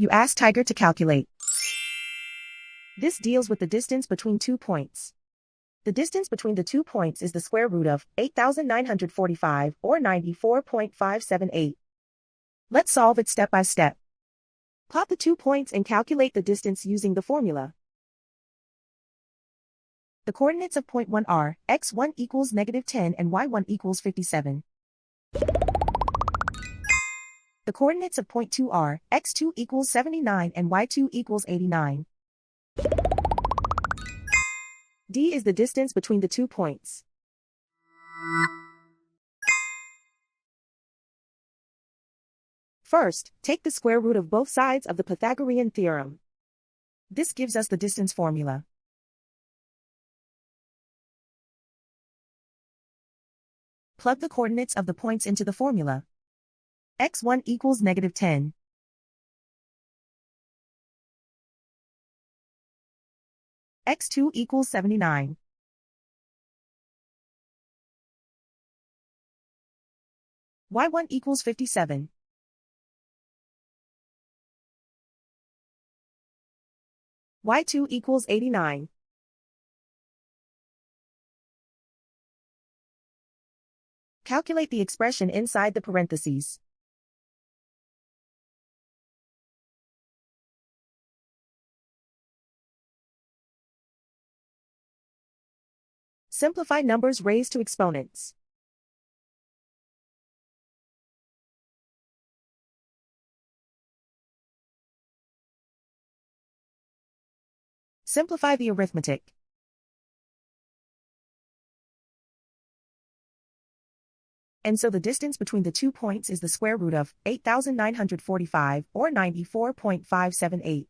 You ask Tiger to calculate. This deals with the distance between 2 points. The distance between the 2 points is the square root of 8,945 or 94.578. Let's solve it step by step. Plot the 2 points and calculate the distance using the formula. The coordinates of point 1 are x1 equals -10 and y1 equals 57. The coordinates of point 2 are x2 equals 79 and y2 equals 89. D is the distance between the 2 points. First, take the square root of both sides of the Pythagorean theorem. This gives us the distance formula. Plug the coordinates of the points into the formula. x1 equals -10. x2 equals 79. y1 equals 57. y2 equals 89. Calculate the expression inside the parentheses. Simplify numbers raised to exponents. Simplify the arithmetic. And so the distance between the 2 points is the square root of 8,945 or 94.578.